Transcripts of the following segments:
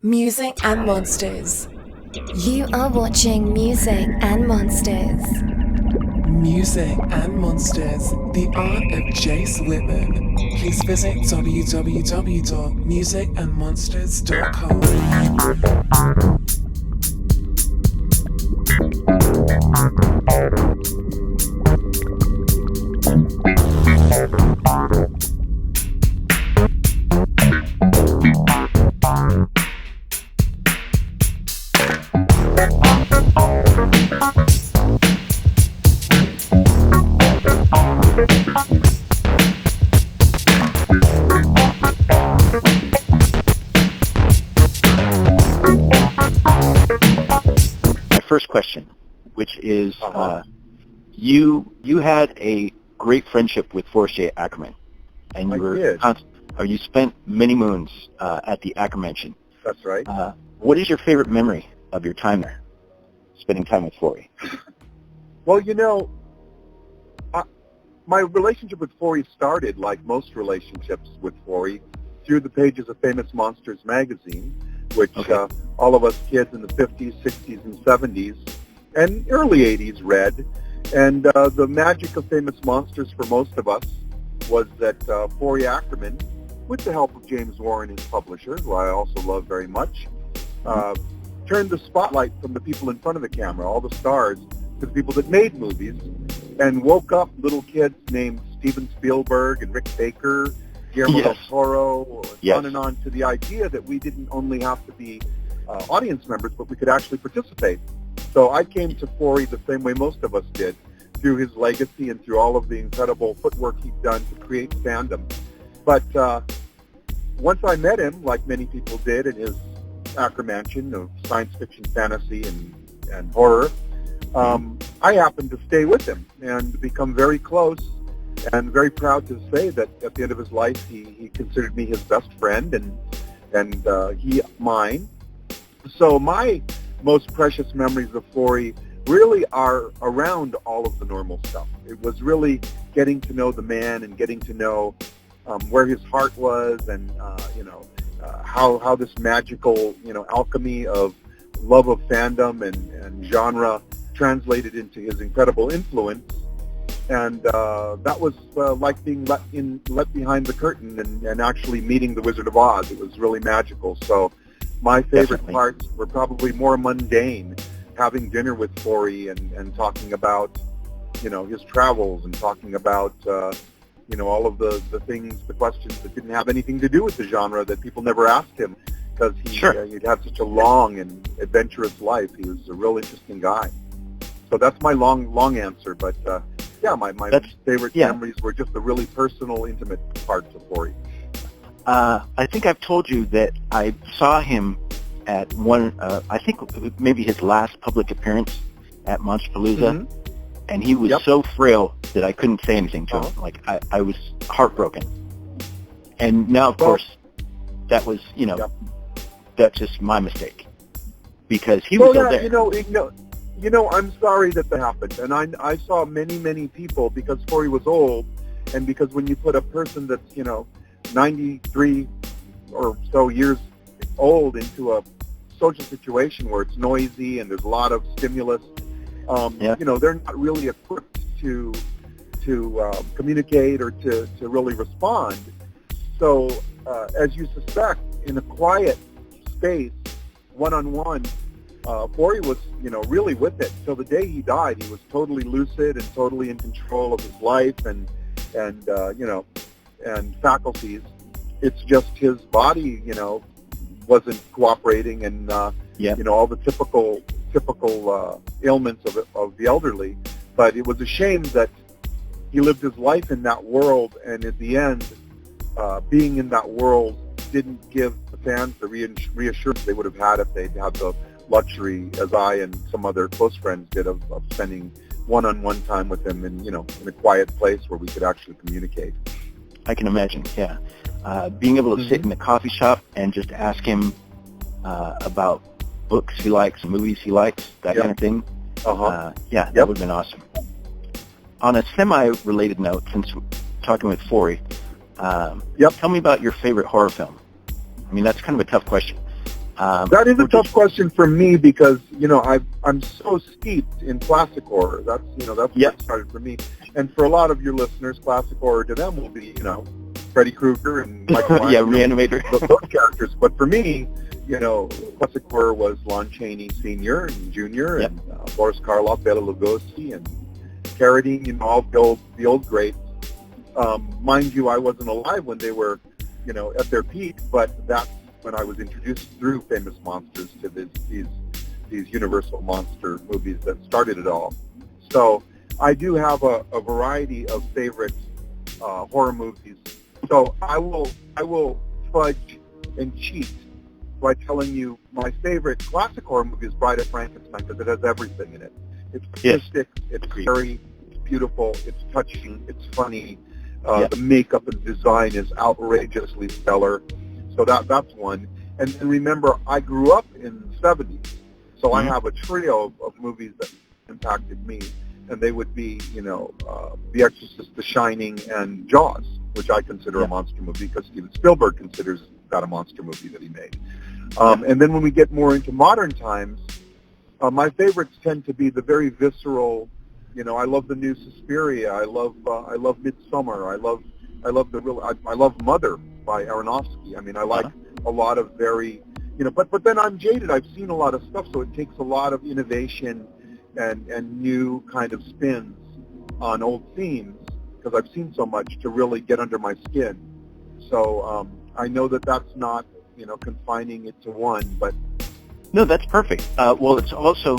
Music and Monsters. You are watching Music and Monsters. Music and Monsters, the art of Jace Whitman. Please visit www.musicandmonsters.com. First question, which is you had a great friendship with Forrest J Ackerman, and you spent many moons at the Ackerman Mansion. That's right. What is your favorite memory of your time there, spending time with Forrest? Well, my relationship with Forrest started, like most relationships with Forrest, through the pages of Famous Monsters magazine, which all of us kids in the 50s, 60s, and 70s, and early 80s read. And the magic of Famous Monsters for most of us was that Forrest Ackerman, with the help of James Warren, his publisher, who I also love very much, turned the spotlight from the people in front of the camera, all the stars, to the people that made movies, and woke up little kids named Steven Spielberg and Rick Baker, Guillermo del Toro, on and on, to the idea that we didn't only have to be audience members, but we could actually participate. So I came to Forrest the same way most of us did, through his legacy and through all of the incredible footwork he'd done to create fandom. But once I met him, like many people did in his Ackerman Mansion of science fiction, fantasy, and horror, I happened to stay with him and become very close, and very proud to say that at the end of his life, he considered me his best friend, and he mine. So my most precious memories of Forrest really are around all of the normal stuff. It was really getting to know the man and getting to know where his heart was, and how this magical alchemy of love of fandom and genre translated into his incredible influence. And that was like being let behind the curtain and actually meeting the Wizard of Oz. It was really magical. So my favorite parts were probably more mundane, having dinner with Forrest and talking about, his travels, and talking about, all of the things, the questions that didn't have anything to do with the genre that people never asked him, because he'd had such a long and adventurous life. He was a real interesting guy. So that's my long answer, but my favorite memories were just the really personal, intimate parts of Forrest. I think I've told you that I saw him at one, I think maybe his last public appearance at Monsterpalooza, and he was so frail that I couldn't say anything to him. Like, I was heartbroken. And now, of course, that was, that's just my mistake, because he was still there. I'm sorry that happened. And I saw many people, because Forrest was old, and because when you put a person that's, 93 or so years old into a social situation where it's noisy and there's a lot of stimulus, they're not really equipped to communicate or to really respond. So, as you suspect, in a quiet space, one-on-one, Forrest was, really with it. Till the day he died, he was totally lucid and totally in control of his life and faculties. It's just his body, wasn't cooperating, and all the typical ailments of the elderly. But it was a shame that he lived his life in that world, and at the end, being in that world didn't give the fans the reassurance they would have had if they'd had the luxury, as I and some other close friends did, of spending one-on-one time with him in a quiet place where we could actually communicate. I can imagine, being able to sit in a coffee shop and just ask him about books he likes, movies he likes, that kind of thing. That would have been awesome. On a semi-related note, since we're talking with Forrest, tell me about your favorite horror film. I mean, that's kind of a tough question. That is a tough question for me because, I'm so steeped in classic horror. That's where it started for me. And for a lot of your listeners, classic horror to them will be, Freddy Krueger and Michael Myers. Reanimator. Those characters. But for me, classic horror was Lon Chaney Sr. and Jr. and Boris Karloff, Bela Lugosi, and Carradine, all the old greats. Mind you, I wasn't alive when they were, at their peak, but that's when I was introduced through Famous Monsters to these Universal monster movies that started it all. So I do have a variety of favorite horror movies. So I will fudge and cheat by telling you my favorite classic horror movie is Bride of Frankenstein because it has everything in it. It's artistic, it's scary, it's beautiful, it's touching, it's funny. The makeup and design is outrageously stellar. So that's one. And remember, I grew up in the 70s, so I have a trio of movies that impacted me, and they would be, The Exorcist, The Shining, and Jaws, which I consider a monster movie because Steven Spielberg considers that a monster movie that he made. And then when we get more into modern times, my favorites tend to be the very visceral. I love the new Suspiria. I love Midsommar. I love Mother by Aronofsky. I mean, I like a lot of very, but then I'm jaded. I've seen a lot of stuff, so it takes a lot of innovation and new kind of spins on old themes because I've seen so much to really get under my skin. So I know that's not, confining it to one, but no, that's perfect. Well, it's also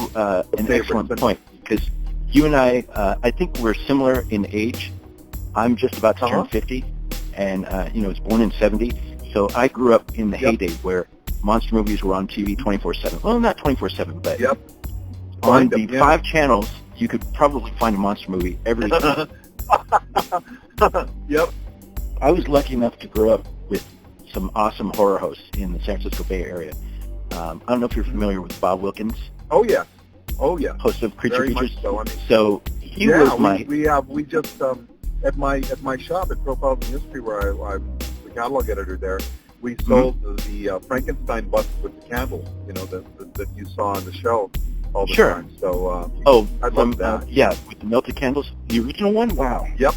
an excellent point because you and I think we're similar in age. I'm just about to turn 50, and was born in '70. So I grew up in the heyday where monster movies were on TV 24/7. Well, not 24/7, but on the 5 channels, you could probably find a monster movie every week. I was lucky enough to grow up with some awesome horror hosts in the San Francisco Bay Area. I don't know if you're familiar with Bob Wilkins. Oh yeah. Host of Creature Very Features. Much so. I mean, so he was my. We just at my shop at Profiles in History, where I'm the catalog editor there. We sold the Frankenstein bust with the candle, that you saw on the show all the time. So I love that. With the melted candles, the original one. Wow. Yep.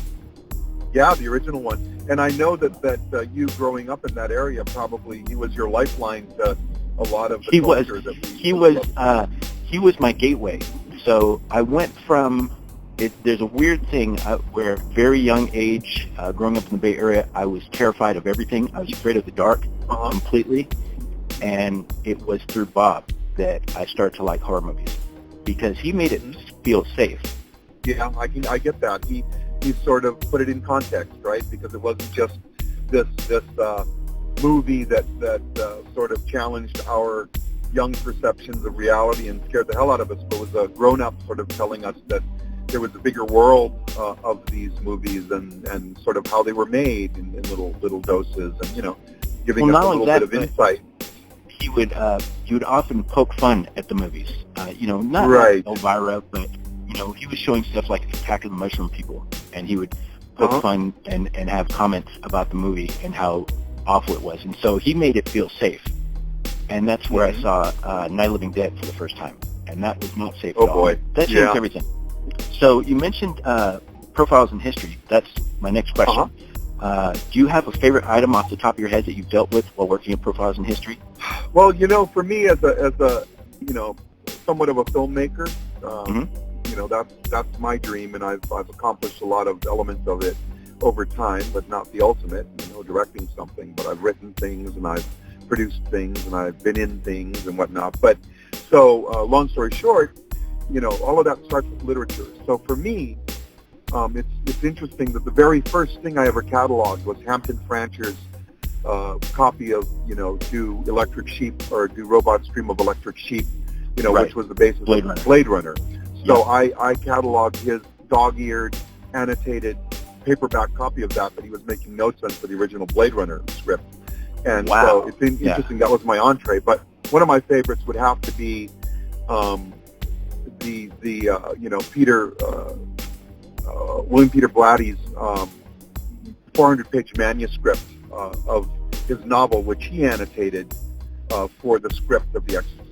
Yeah, the original one. And I know that you growing up in that area probably he was your lifeline to a lot of the culture that we he was my gateway. So I went from there's a weird thing where very young age, growing up in the Bay Area, I was terrified of everything. I was afraid of the dark completely. And it was through Bob that I started to like horror movies because he made it feel safe. Yeah, I get that. He sort of put it in context, right? Because it wasn't just this movie that sort of challenged our young perceptions of reality and scared the hell out of us, but was a grown-up sort of telling us that there was a bigger world of these movies and sort of how they were made in little doses and, giving us a little bit of insight. He would often poke fun at the movies. Not right. like Elvira, but, he was showing stuff like Attack of the Mushroom People, and he would poke fun and have comments about the movie and how awful it was. And so he made it feel safe. And that's where I saw Night of the Living Dead for the first time. And that was not safe at all. Oh, boy. That changed everything. So you mentioned profiles in history. That's my next question. Do you have a favorite item off the top of your head that you've dealt with while working at Profiles in History? Well, for me as a somewhat of a filmmaker, that's my dream, and I've accomplished a lot of elements of it over time, but not the ultimate, directing something. But I've written things, and I've produced things, and I've been in things and whatnot. But so, long story short, all of that starts with literature. So for me, it's interesting that the very first thing I ever cataloged was Hampton Francher's copy of, Do Electric Sheep or Do Robots Dream of Electric Sheep, which was the basis of Blade Runner. So I cataloged his dog-eared, annotated paperback copy of that he was making notes on for the original Blade Runner script. And so it's interesting. That was my entree. But one of my favorites would have to be William Peter Blatty's 400-page manuscript of his novel, which he annotated for the script of The Exorcist.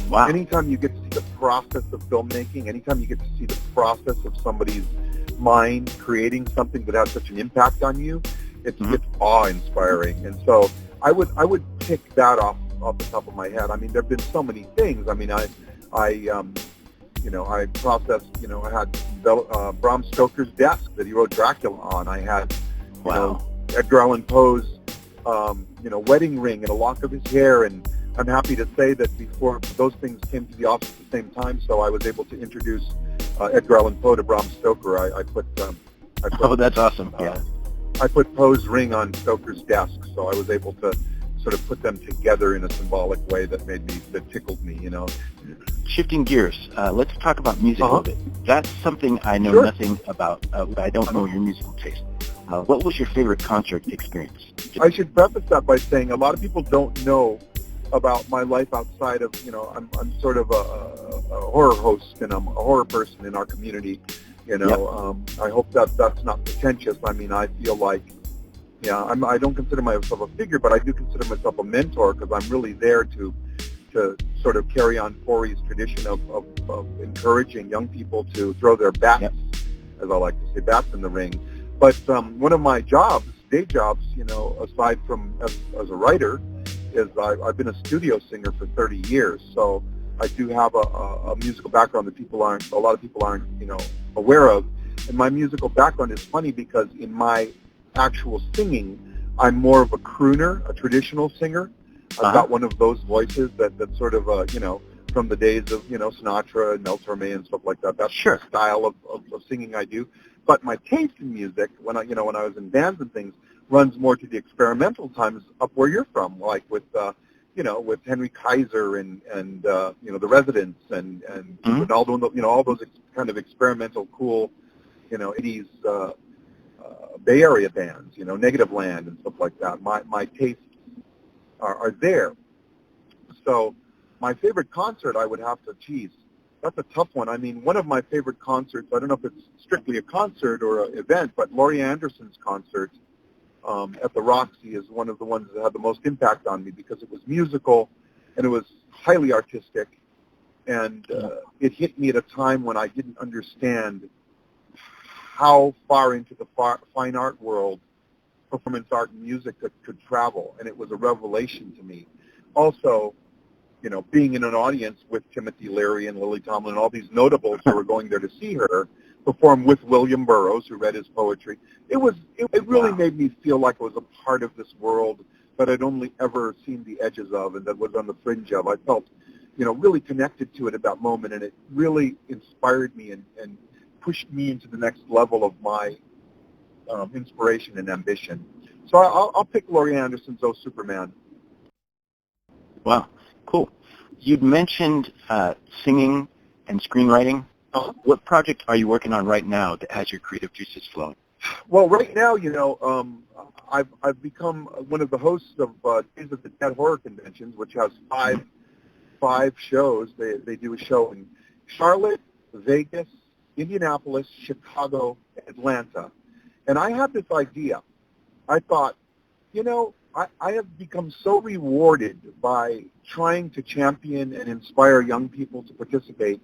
Wow. Anytime you get to see the process of filmmaking, anytime you get to see the process of somebody's mind creating something that has such an impact on you, it's awe-inspiring. And so I would pick that off the top of my head. I mean, there have been so many things. I mean, I processed, I had Bram Stoker's desk that he wrote Dracula on. I had, Edgar Allan Poe's, wedding ring and a lock of his hair. And I'm happy to say that before those things came to the office at the same time, so I was able to introduce Edgar Allan Poe to Bram Stoker. I put oh, that's awesome. I put Poe's ring on Stoker's desk, so I was able to sort of put them together in a symbolic way that tickled me, Shifting gears, let's talk about music a little bit. That's something I know nothing about. I don't know your musical taste. What was your favorite concert experience? I should preface that by saying a lot of people don't know about my life outside of, I'm sort of a horror host, and I'm a horror person in our community. I hope that's not pretentious. I mean, I feel like, I don't consider myself a figure, but I do consider myself a mentor, because I'm really there to sort of carry on Forrest's tradition of encouraging young people to throw their bats, as I like to say, bats in the ring. But one of my day jobs, aside from as a writer, is I've been a studio singer for 30 years. So I do have a musical background that a lot of people aren't, aware of. And my musical background is funny because in my actual singing, I'm more of a crooner, a traditional singer. I've got one of those voices that sort of, from the days of, Sinatra and Mel Torme and stuff like that. That's the style of singing I do. But my taste in music, when I was in bands and things, runs more to the experimental times up where you're from, like with Henry Kaiser and the Residents and Ronaldo, all those kind of experimental, cool, 80s Bay Area bands, Negative Land and stuff like that. My tastes are there. So my favorite concert, I would have to, that's a tough one. I mean, one of my favorite concerts, I don't know if it's strictly a concert or an event, but Laurie Anderson's concert at the Roxy is one of the ones that had the most impact on me, because it was musical and it was highly artistic, and it hit me at a time when I didn't understand how far into the fine art world performance art and music could travel, and it was a revelation to me. Also, being in an audience with Timothy Leary and Lily Tomlin and all these notables who were going there to see her perform with William Burroughs, who read his poetry, it really made me feel like I was a part of this world that I'd only ever seen the edges of and that was on the fringe of. I felt, really connected to it at that moment, and it really inspired me and pushed me into the next level of my inspiration and ambition. So I'll pick Laurie Anderson's "Oh Superman." Wow, cool. You'd mentioned singing and screenwriting. What project are you working on right now that has your creative juices flowing? Well, right now, I've become one of the hosts of Days of the Dead Horror Conventions, which has five shows. They do a show in Charlotte, Vegas, Indianapolis, Chicago, Atlanta. And I had this idea. I thought, I have become so rewarded by trying to champion and inspire young people to participate,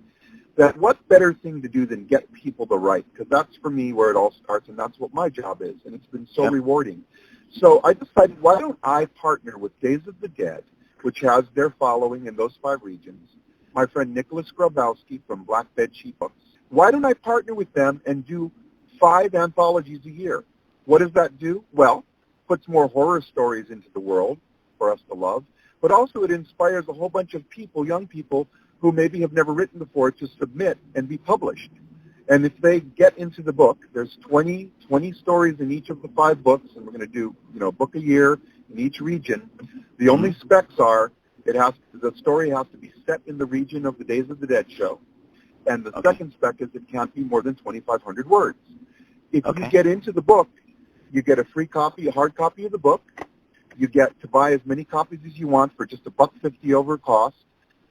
that what better thing to do than get people to write? Because that's, for me, where it all starts, and that's what my job is, and it's been so rewarding. So I decided, why don't I partner with Days of the Dead, which has their following in those 5 regions, my friend Nicholas Grabowski from Black Bedsheet Books. Why don't I partner with them and do 5 anthologies a year? What does that do? Well, puts more horror stories into the world for us to love, but also it inspires a whole bunch of people, young people, who maybe have never written before, to submit and be published. And if they get into the book, there's 20 stories in each of the 5 books, and we're going to do, a book a year in each region. The only specs are the story has to be set in the region of the Days of the Dead show. And the second spec is it can't be more than 2,500 words. If you get into the book, you get a free copy, a hard copy of the book. You get to buy as many copies as you want for just $1.50 over cost.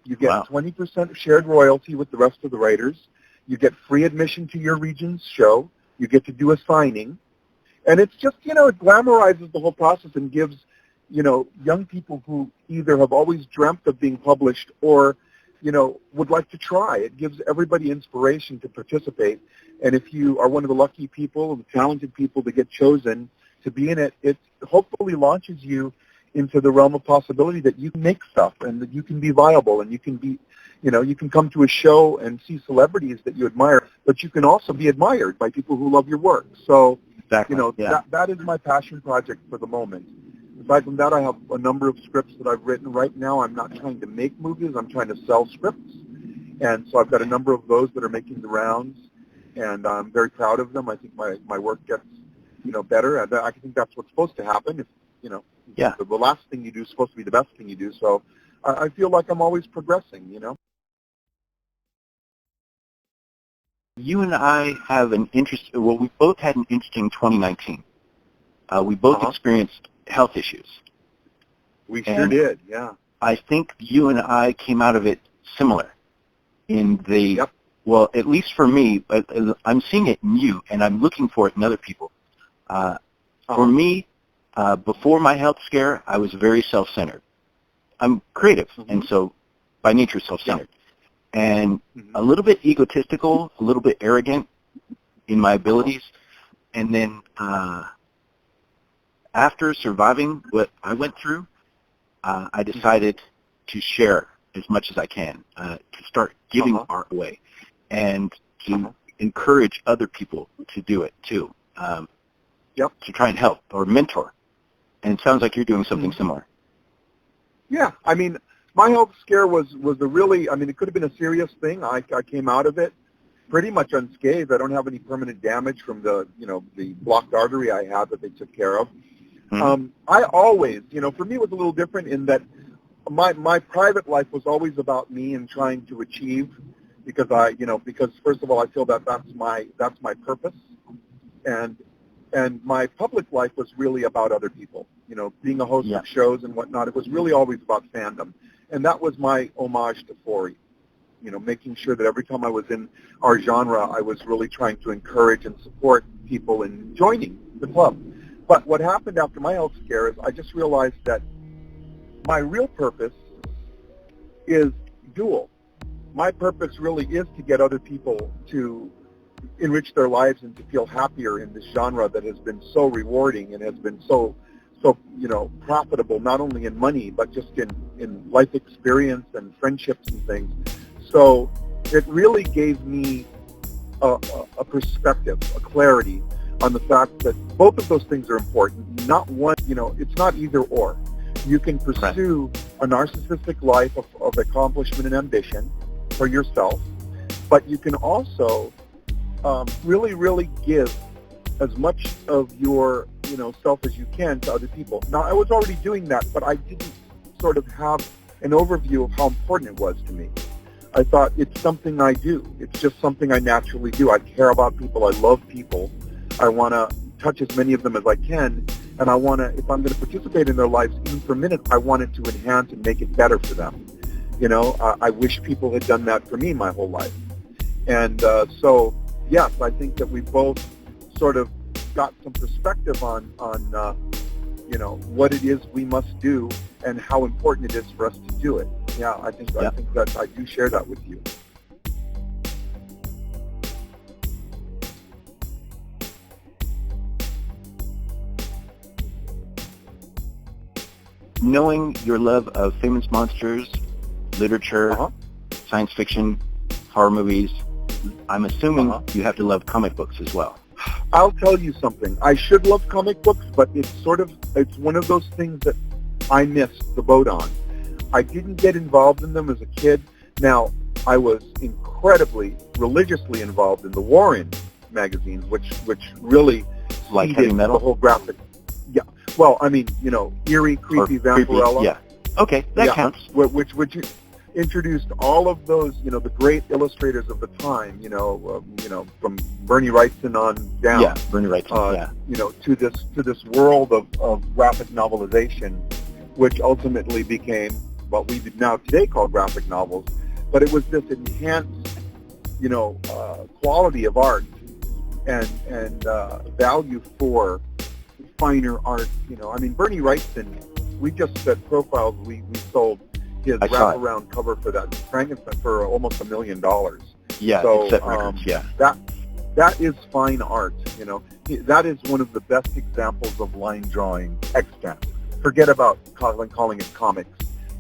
You get 20% shared royalty with the rest of the writers. You get free admission to your region's show. You get to do a signing. And it's just, it glamorizes the whole process and gives, young people who either have always dreamt of being published or, would like to try. It gives everybody inspiration to participate. And if you are one of the lucky people, the talented people to get chosen to be in it, it hopefully launches you into the realm of possibility that you can make stuff and that you can be viable and you can be, you can come to a show and see celebrities that you admire, but you can also be admired by people who love your work. So, Exactly. that is my passion project for the moment. Aside from that, I have a number of scripts that I've written. Right now, I'm not trying to make movies. I'm trying to sell scripts. And so I've got a number of those that are making the rounds, and I'm very proud of them. I think my work gets, better. And I think that's what's supposed to happen. If, the last thing you do is supposed to be the best thing you do. So I feel like I'm always progressing, You and I have we both had an interesting 2019. We both experienced health issues. We sure did, yeah. I think you and I came out of it similar in the, well, at least for me, I'm seeing it in you, and I'm looking for it in other people. For me, before my health scare, I was very self-centered. I'm creative, and so by nature self-centered. And a little bit egotistical, a little bit arrogant in my abilities. And then after surviving what I went through, I decided to share as much as I can, to start giving art away and to encourage other people to do it too, to try and help or mentor. And it sounds like you're doing something similar. Yeah, I mean, my health scare was a really, it could have been a serious thing. I came out of it pretty much unscathed. I don't have any permanent damage from the blocked artery I had that they took care of. I always, for me it was a little different in that my private life was always about me and trying to achieve because because first of all I feel that that's my purpose, and my public life was really about other people. Being a host of shows and whatnot, it was really always about fandom. And that was my homage to Forry, making sure that every time I was in our genre, I was really trying to encourage and support people in joining the club. But what happened after my health scare is I just realized that my real purpose is dual. My purpose really is to get other people to enrich their lives and to feel happier in this genre that has been so rewarding and has been so profitable, not only in money, but just in life experience and friendships and things. So it really gave me a perspective, a clarity on the fact that both of those things are important. Not one, it's not either or. You can pursue a narcissistic life of accomplishment and ambition for yourself, but you can also really, really give as much of your self as you can to other people. Now, I was already doing that, but I didn't sort of have an overview of how important it was to me. I thought it's something I do. It's just something I naturally do. I care about people. I love people. I want to touch as many of them as I can, and I want to, if I'm going to participate in their lives, even for a minute, I want it to enhance and make it better for them. I wish people had done that for me my whole life. And so, yes, I think that we both sort of got some perspective on what it is we must do and how important it is for us to do it. Yeah, I think that I do share that with you. Knowing your love of famous monsters, literature, science fiction, horror movies, I'm assuming you have to love comic books as well. I'll tell you something. I should love comic books, but it's one of those things that I missed the boat on. I didn't get involved in them as a kid. Now, I was incredibly religiously involved in the Warren magazines, which really like heavy metal, the whole graphic. Yeah. Well, eerie, creepy Vampirella. Yeah. Okay, that counts. Which introduced all of those, the great illustrators of the time, from Bernie Wrightson on down. Yeah, Bernie Wrightson, to this world of graphic novelization, which ultimately became what we now today call graphic novels. But it was this enhanced, quality of art and value for finer art. Bernie Wrightson we just said profiles. We sold his wraparound cover for that Frankenstein for almost $1 million. Yeah, so, it's set records. Yeah, that is fine art. You know, that is one of the best examples of line drawing extant. Forget about calling it comics.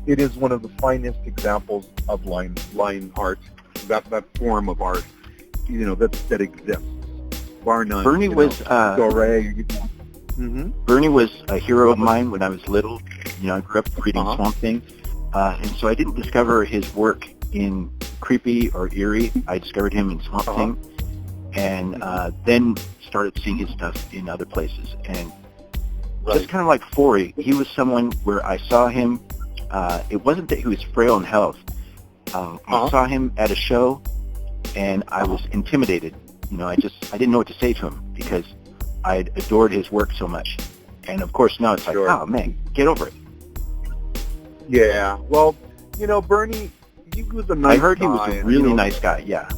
It is one of the finest examples of line art. That form of art, you know, that exists, bar none. Bernie was Bernie was a hero of mine when I was little. You know, I grew up reading Swamp Thing, and so I didn't discover his work in creepy or eerie. I discovered him in Swamp Thing, and then started seeing his stuff in other places. And just kind of like Forry, he was someone where I saw him. It wasn't that he was frail in health. I saw him at a show, and I was intimidated. You know, I didn't know what to say to him because I adored his work so much. And of course now it's like, oh man, get over it. Yeah, well, you know, Bernie, he was a nice guy. I heard he was a really nice guy. Yeah,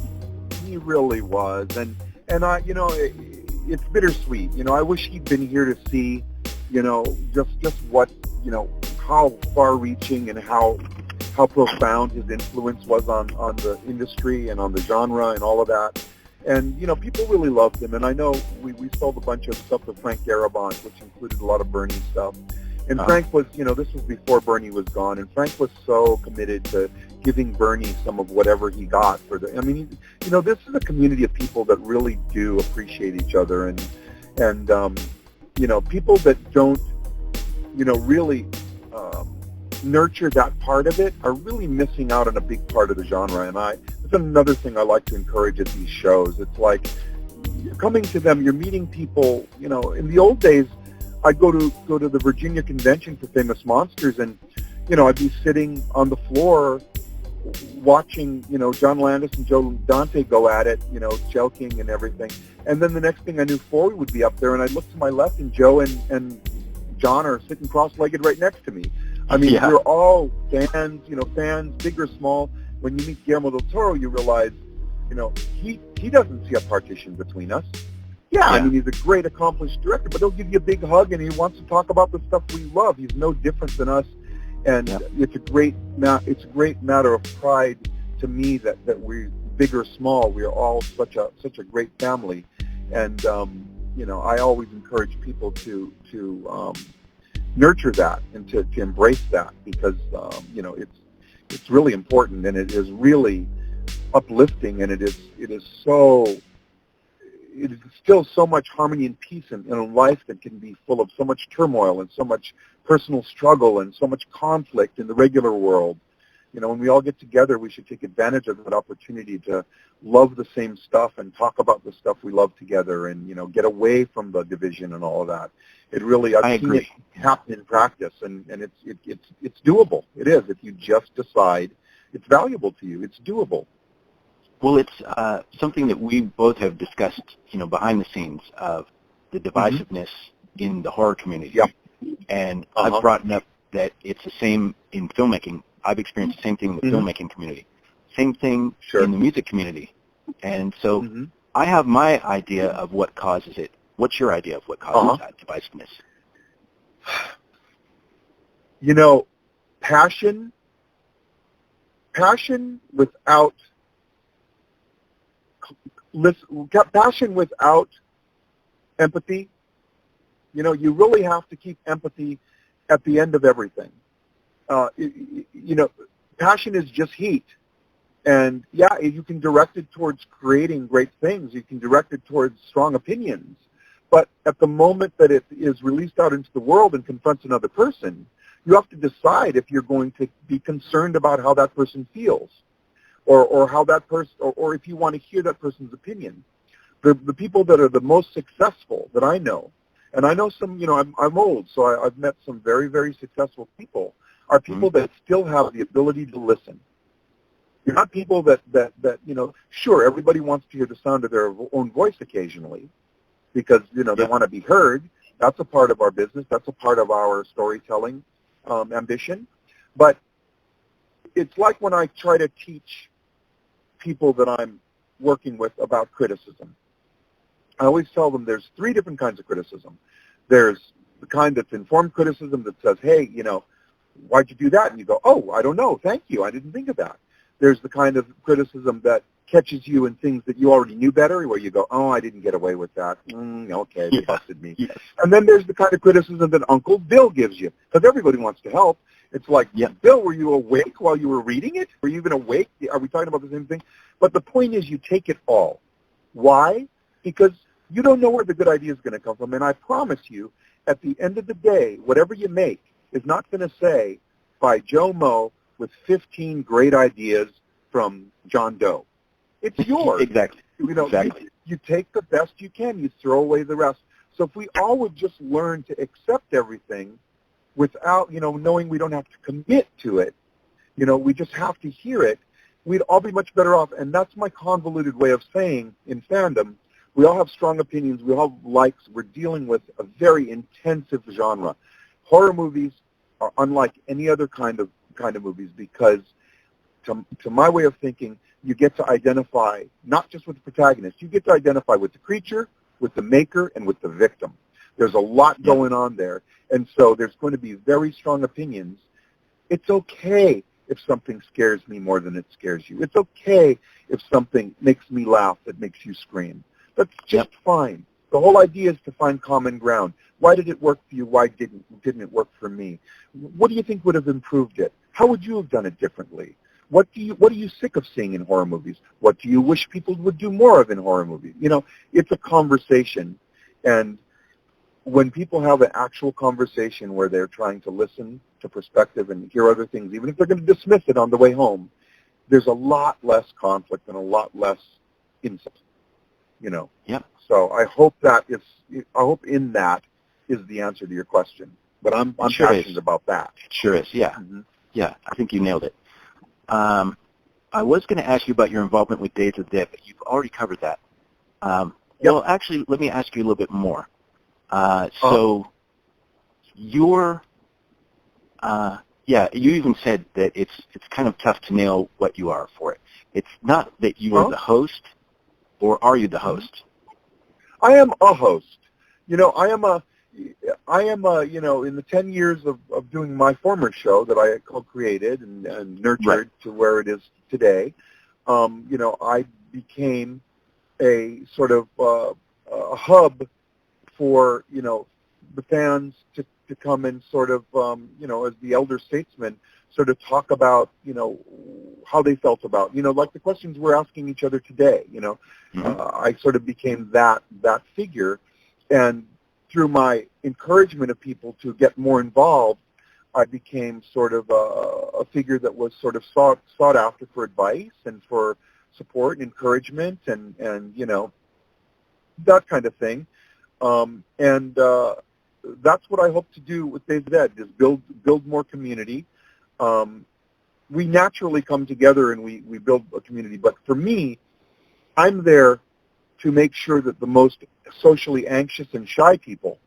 he really was, and I, you know, it's bittersweet. You know, I wish he'd been here to see, you know, just what, you know, how far-reaching and how profound his influence was on the industry and on the genre and all of that. And, you know, people really loved him. And I know we sold a bunch of stuff to Frank Darabont, which included a lot of Bernie stuff. And Frank was, you know, this was before Bernie was gone. And Frank was so committed to giving Bernie some of whatever he got for the, I mean, you know, this is a community of people that really do appreciate each other. And you know, people that don't, you know, really nurture that part of it are really missing out on a big part of the genre. And that's another thing I like to encourage at these shows. It's like you're coming to them, you're meeting people. You know, in the old days, I'd go to the Virginia Convention for Famous Monsters, and you know, I'd be sitting on the floor watching, you know, John Landis and Joe Dante go at it, you know, joking and everything. And then the next thing I knew, Forrest would be up there, and I'd look to my left, and Joe and John are sitting cross-legged right next to me. I mean, we're all fans, you know, fans, big or small. When you meet Guillermo del Toro, you realize, you know, he doesn't see a partition between us. Yeah, I mean, he's a great, accomplished director, but he'll give you a big hug, and he wants to talk about the stuff we love. He's no different than us, and it's a great matter of pride to me that we're big or small. We're all such a great family, and you know, I always encourage people to nurture that and to embrace that, because you know, it's really important, and it is really uplifting, and it is still so much harmony and peace in a life that can be full of so much turmoil and so much personal struggle and so much conflict in the regular world. You know, when we all get together, we should take advantage of that opportunity to love the same stuff and talk about the stuff we love together, and, you know, get away from the division and all of that. It really, I've seen it happen in practice, and it's doable. It is, if you just decide it's valuable to you. It's doable. Well, it's something that we both have discussed, you know, behind the scenes of the divisiveness in the horror community. Yep. And I've brought up that it's the same in filmmaking. I've experienced the same thing in the filmmaking community. Same thing in the music community. And so I have my idea of what causes it. What's your idea of what causes that divisiveness? You know, passion without empathy. You know, you really have to keep empathy at the end of everything. You know, passion is just heat. And, yeah, you can direct it towards creating great things. You can direct it towards strong opinions. But at the moment that it is released out into the world and confronts another person, you have to decide if you're going to be concerned about how that person feels, or how that person, or if you want to hear that person's opinion. The people that are the most successful that I know, and I know some, you know, I'm old, so I've met some very, very successful people, are people that still have the ability to listen. You're not people that, you know, sure, everybody wants to hear the sound of their own voice occasionally because, you know, they want to be heard. That's a part of our business. That's a part of our storytelling ambition. But it's like when I try to teach people that I'm working with about criticism. I always tell them there's three different kinds of criticism. There's the kind that's informed criticism that says, hey, why'd you do that? And you go, oh, I don't know. Thank you. I didn't think of that. There's the kind of criticism that catches you in things that you already knew better, where you go, oh, I didn't get away with that. Okay, they busted me. Yes. And then there's the kind of criticism that Uncle Bill gives you, because everybody wants to help. It's like, Bill, were you awake while you were reading it? Were you even awake? Are we talking about the same thing? But the point is, you take it all. Why? Because you don't know where the good idea is going to come from. And I promise you, at the end of the day, whatever you make is not going to say, by Joe Moe with 15 great ideas from John Doe. It's yours. Exactly. Exactly. You take the best you can. You throw away the rest. So if we all would just learn to accept everything without, knowing we don't have to commit to it, we just have to hear it, we'd all be much better off. And that's my convoluted way of saying in fandom, we all have strong opinions. We all have likes. We're dealing with a very intensive genre. Horror movies are unlike any other kind of movies because, to my way of thinking, you get to identify not just with the protagonist. You get to identify with the creature, with the maker, and with the victim. There's a lot going on there, and so there's going to be very strong opinions. It's okay if something scares me more than it scares you. It's okay if something makes me laugh that makes you scream. That's just fine. The whole idea is to find common ground. Why did it work for you? Why didn't it work for me? What do you think would have improved it? How would you have done it differently? What are you sick of seeing in horror movies? What do you wish people would do more of in horror movies? It's a conversation, and when people have an actual conversation where they're trying to listen to perspective and hear other things, even if they're going to dismiss it on the way home, there's a lot less conflict and a lot less insult. So I hope in that is the answer to your question. But I'm passionate about that. It sure is. Yeah. Mm-hmm. Yeah. I think you nailed it. I was going to ask you about your involvement with Days of the Dead, but you've already covered that. Well, actually, let me ask you a little bit more. So you even said that it's kind of tough to nail what you are for it. It's not that you are the host, or are you the host? I am a host. I am a, in the 10 years of doing my former show that I co-created and nurtured to where it is today, I became a sort of a hub for, the fans to come and sort of, as the elder statesman, sort of talk about, how they felt about, like the questions we're asking each other today, I sort of became that figure. And through my encouragement of people to get more involved, I became sort of a figure that was sort of sought after for advice and for support and encouragement and that kind of thing. That's what I hope to do with Days of the Dead, is build more community. We naturally come together and we build a community. But for me, I'm there to make sure that the most socially anxious and shy people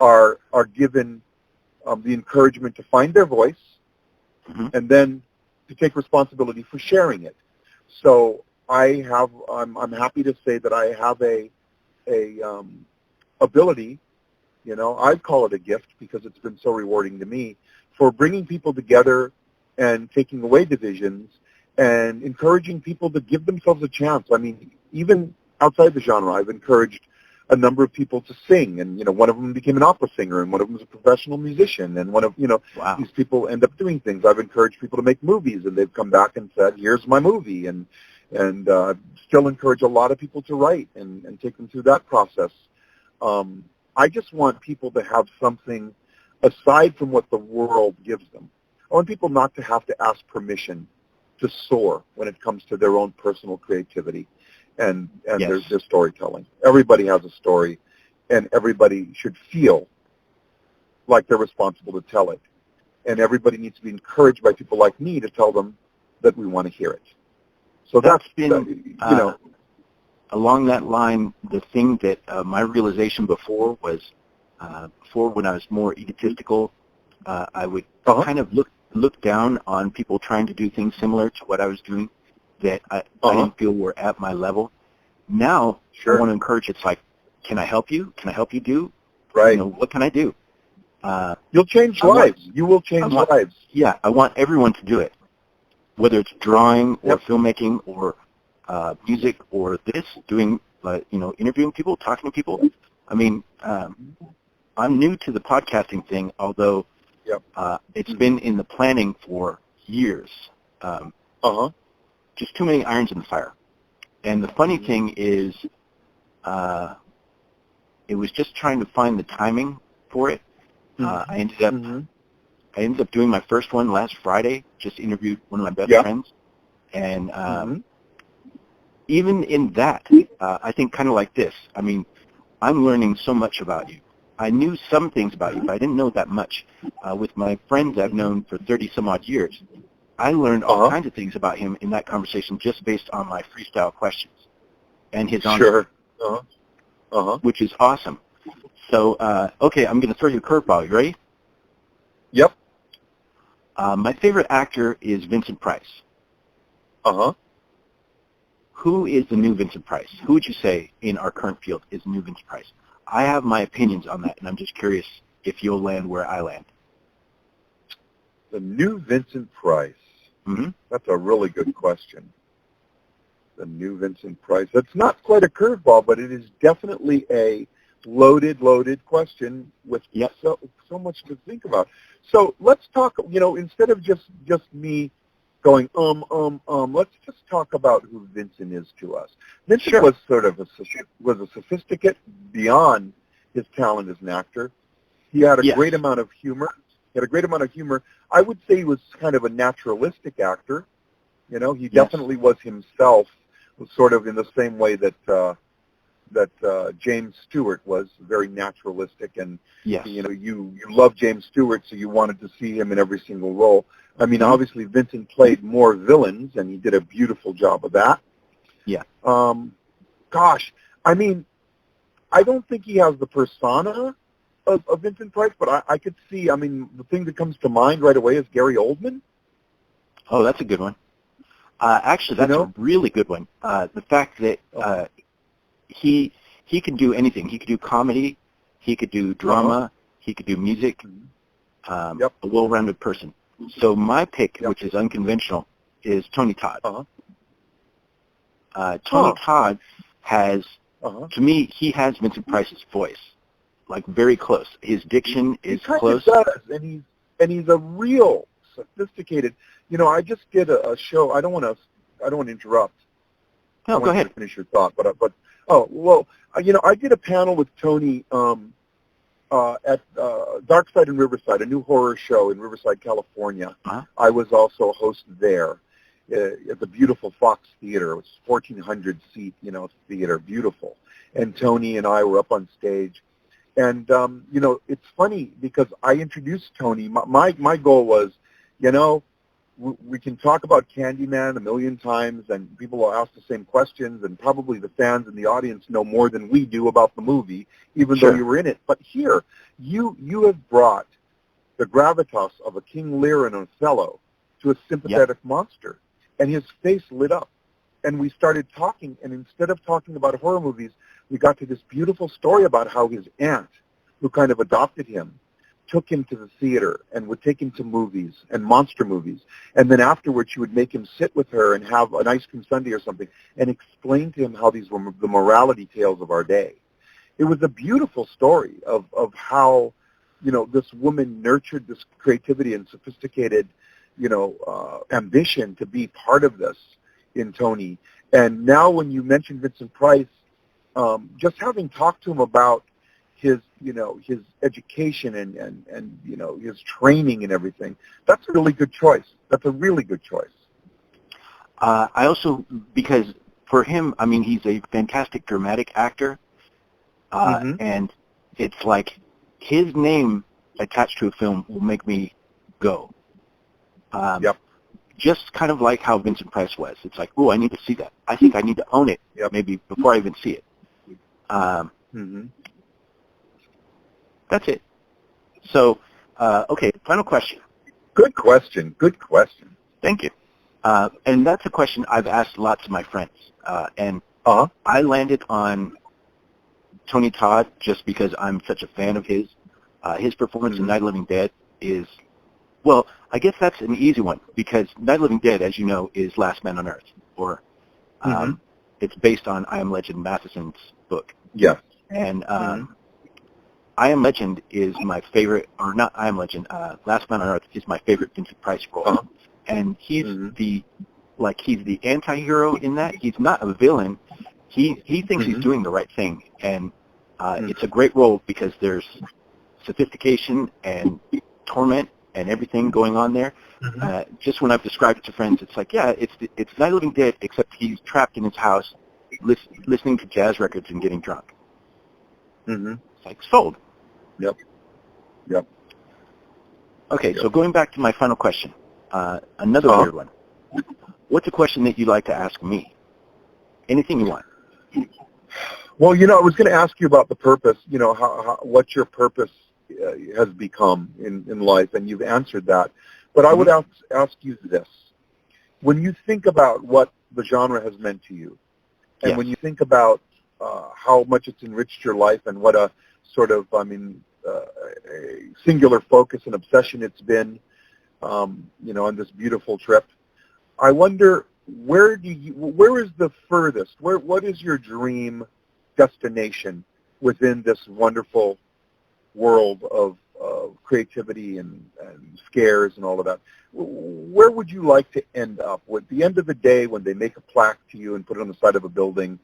are given the encouragement to find their voice and then to take responsibility for sharing it. So I'm happy to say that I have a ability, I call it a gift because it's been so rewarding to me, for bringing people together and taking away divisions and encouraging people to give themselves a chance. I mean, even outside the genre, I've encouraged a number of people to sing, and one of them became an opera singer, and one of them is a professional musician, and one of these people end up doing things. I've encouraged people to make movies, and they've come back and said, "Here's my movie," and still encourage a lot of people to write and take them through that process. I just want people to have something aside from what the world gives them. I want people not to have to ask permission to soar when it comes to their own personal creativity and their storytelling. Everybody has a story, and everybody should feel like they're responsible to tell it. And everybody needs to be encouraged by people like me to tell them that we want to hear it. So that's been, along that line, the thing that my realization before was, before when I was more egotistical, I would kind of look down on people trying to do things similar to what I was doing that I didn't feel were at my level. Now, I want to encourage. It's like, can I help you? Can I help you do? Right. What can I do? You'll change lives. You will change lives. Yeah, I want everyone to do it, whether it's drawing or filmmaking or music or this, doing, interviewing people, talking to people. I mean, I'm new to the podcasting thing, although it's been in the planning for years. Just too many irons in the fire. And the funny thing is, it was just trying to find the timing for it. I ended up doing my first one last Friday. Just interviewed one of my best friends, and even in that, I think kind of like this. I mean, I'm learning so much about you. I knew some things about you, but I didn't know that much. With my friends I've known for 30 some odd years, I learned all kinds of things about him in that conversation just based on my freestyle questions and his honesty, which is awesome. So, okay, I'm going to throw you a curveball. You ready? Yep. My favorite actor is Vincent Price. Who is the new Vincent Price? Who would you say in our current field is the new Vincent Price? I have my opinions on that, and I'm just curious if you'll land where I land. The new Vincent Price. That's a really good question. The new Vincent Price. That's not quite a curveball, but it is definitely a loaded question with so much to think about. So let's talk, instead of just me going, let's just talk about who Vincent is to us. Vincent was sort of a sophisticate beyond his talent as an actor. He had a great amount of humor. I would say he was kind of a naturalistic actor. He definitely was himself, sort of in the same way that James Stewart was very naturalistic, and you love James Stewart, so you wanted to see him in every single role. I mean, obviously Vincent played more villains, and he did a beautiful job of that. I mean, I don't think he has the persona of Vincent Price, but I could see. I mean, the thing that comes to mind right away is Gary Oldman. Oh, that's a good one. Actually, that's a really good one. The fact that he can do anything. He could do comedy. He could do drama. He could do music. A well-rounded person. So my pick, which is unconventional, is Tony Todd. Tony Todd has, to me, he has Vincent Price's voice, like very close. His diction is close. He does, and he's a real sophisticated. I just did a show. I don't want to interrupt. No, go ahead. Finish your thought, I did a panel with Tony at Dark Side in Riverside, a new horror show in Riverside, California. I was also a host there at the beautiful Fox Theater. It was 1,400 seat, theater, beautiful. And Tony and I were up on stage. And, it's funny because I introduced Tony. My goal was, we can talk about Candyman a million times, and people will ask the same questions, and probably the fans and the audience know more than we do about the movie, even though you were in it. But here, you have brought the gravitas of a King Lear and Othello to a sympathetic monster, and his face lit up. And we started talking, and instead of talking about horror movies, we got to this beautiful story about how his aunt, who kind of adopted him, took him to the theater and would take him to movies and monster movies. And then afterwards she would make him sit with her and have an ice cream sundae or something and explain to him how these were the morality tales of our day. It was a beautiful story of how, this woman nurtured this creativity and sophisticated, ambition to be part of this in Tony. And now when you mentioned Vincent Price, just having talked to him about his education and his training and everything, that's a really good choice. I also, because for him, I mean, he's a fantastic dramatic actor, and it's like his name attached to a film will make me go. Just kind of like how Vincent Price was. It's like, oh, I need to see that. I think I need to own it, maybe before I even see it. That's it. So, okay, final question. Good question. Thank you. And that's a question I've asked lots of my friends. And I landed on Tony Todd just because I'm such a fan of his. His performance in Night of the Living Dead is, well, I guess that's an easy one because Night of the Living Dead, as you know, is Last Man on Earth, or it's based on I Am Legend Matheson's book. Yes. And I Am Legend is my favorite, or not I Am Legend, Last Man on Earth is my favorite Vincent Price role. And he's he's the anti-hero in that. He's not a villain. He thinks he's doing the right thing. And it's a great role because there's sophistication and torment and everything going on there. Just when I've described it to friends, it's like, yeah, it's Night of the Living Dead, except he's trapped in his house listening to jazz records and getting drunk. It's like, sold. Yep. Okay, so going back to my final question, another weird one. What's a question that you'd like to ask me? Anything you want. Well, I was going to ask you about the purpose, what your purpose has become in life, and you've answered that. But I would ask you this. When you think about what the genre has meant to you, and when you think about how much it's enriched your life and what a sort of, a singular focus and obsession it's been, on this beautiful trip, I wonder, where is the furthest, what is your dream destination within this wonderful world of creativity and scares and all of that? Where would you like to end up? At the end of the day, when they make a plaque to you and put it on the side of a building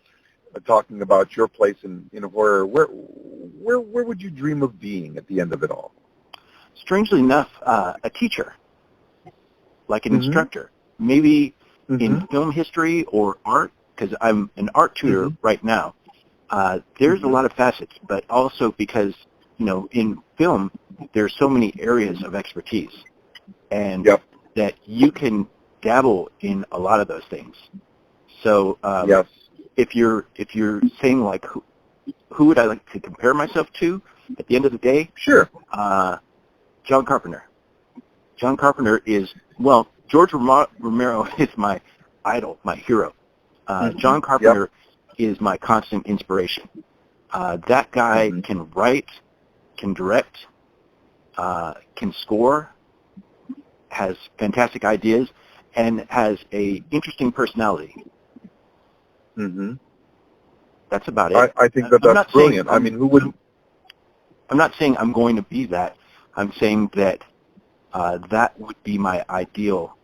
talking about your place in horror, where would you dream of being at the end of it all? Strangely enough, a teacher, like an instructor, maybe in film history or art, because I'm an art tutor right now. There's a lot of facets, but also because, in film, there's so many areas of expertise, and that you can dabble in a lot of those things. So if you're saying, like, who would I like to compare myself to at the end of the day? Sure. John Carpenter. John Carpenter is, well, George Romero is my idol, my hero. John Carpenter is my constant inspiration. That guy can write, can direct, can score, has fantastic ideas, and has a interesting personality. That's about it. I think that's brilliant. Who wouldn't? I'm not saying I'm going to be that. I'm saying that that would be my ideal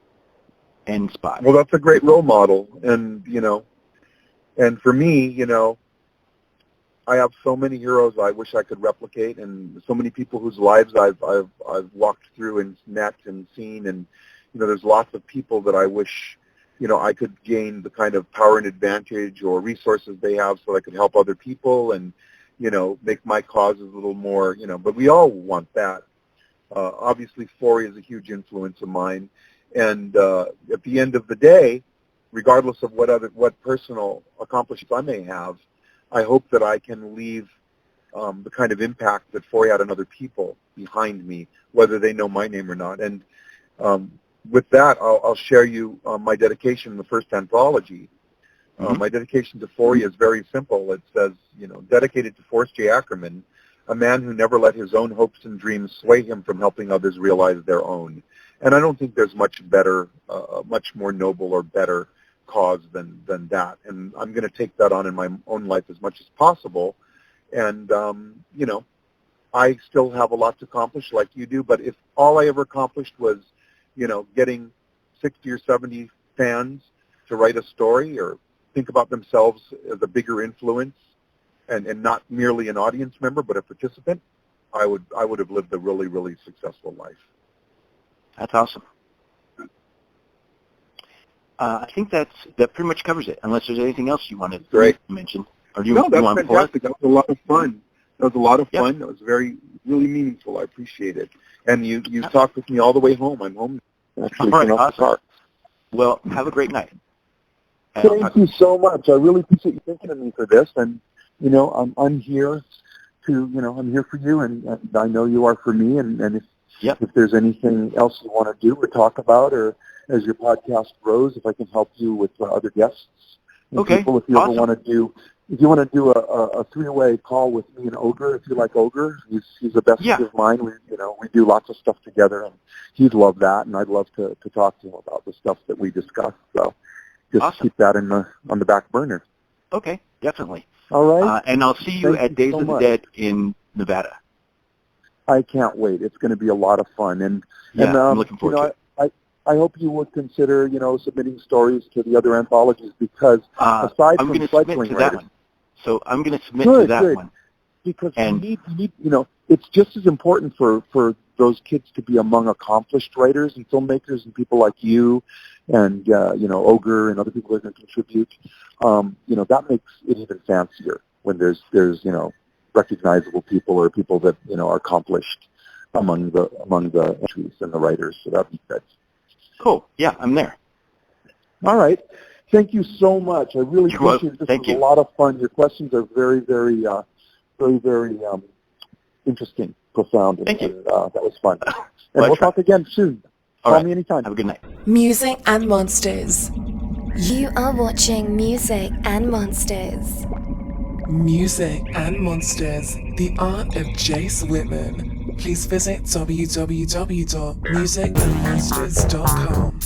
end spot. Well, that's a great role model, and and for me, I have so many heroes I wish I could replicate, and so many people whose lives I've walked through and met and seen, and there's lots of people that I wish I could gain the kind of power and advantage or resources they have, so I could help other people and make my causes a little more But we all want that. Obviously, Forrest is a huge influence of mine, and at the end of the day, regardless of what personal accomplishments I may have, I hope that I can leave the kind of impact that Forrest had on other people behind me, whether they know my name or not. And with that, I'll share you my dedication in the first anthology. My dedication to Forrest is very simple. It says, dedicated to Forrest J Ackerman, a man who never let his own hopes and dreams sway him from helping others realize their own. And I don't think there's much more noble or better cause than that. And I'm going to take that on in my own life as much as possible. And, I still have a lot to accomplish like you do, but if all I ever accomplished was, getting 60 or 70 fans to write a story or think about themselves as a bigger influence and not merely an audience member but a participant, I would have lived a really, really successful life. That's awesome. I think that pretty much covers it, unless there's anything else you wanted to mention. Or do you, no, that's want fantastic. That was a lot of fun. That was a lot of fun. That was really meaningful. I appreciate it. And you talked with me all the way home. I'm home. Actually, all right, off the car. Well, have a great night. Thank you so much. I really appreciate you thinking of me for this. And, I'm here I'm here for you, and I know you are for me. And if there's anything else you want to do or talk about, or as your podcast grows, if I can help you with other guests and people, if you ever want to do if you want to do a three-way call with me and Ogre, if you like Ogre, he's a bestie of mine. We do lots of stuff together, and he'd love that, and I'd love to talk to him about the stuff that we discussed. So just keep that on the back burner. Okay, definitely. All right. And I'll see you at Days of the Dead in Nevada. I can't wait. It's going to be a lot of fun, and I'm looking forward to it. I hope you would consider, submitting stories to the other anthologies because aside from cycling writers, so I'm going to submit to that one. Because we need, it's just as important for those kids to be among accomplished writers and filmmakers and people like you and, Ogre and other people that can contribute. That makes it even fancier when there's recognizable people or people that, are accomplished among the entries and the writers. So that'd be good. Cool. Yeah, I'm there. All right. Thank you so much. I really appreciate it. This was a lot of fun. Your questions are very, very, very, very interesting, profound. Thank you. That was fun. And we'll talk again soon. Call me anytime. Have a good night. Music and Monsters. You are watching Music and Monsters. Music and Monsters, the art of Jace Whitman. Please visit www.musicandmonsters.com.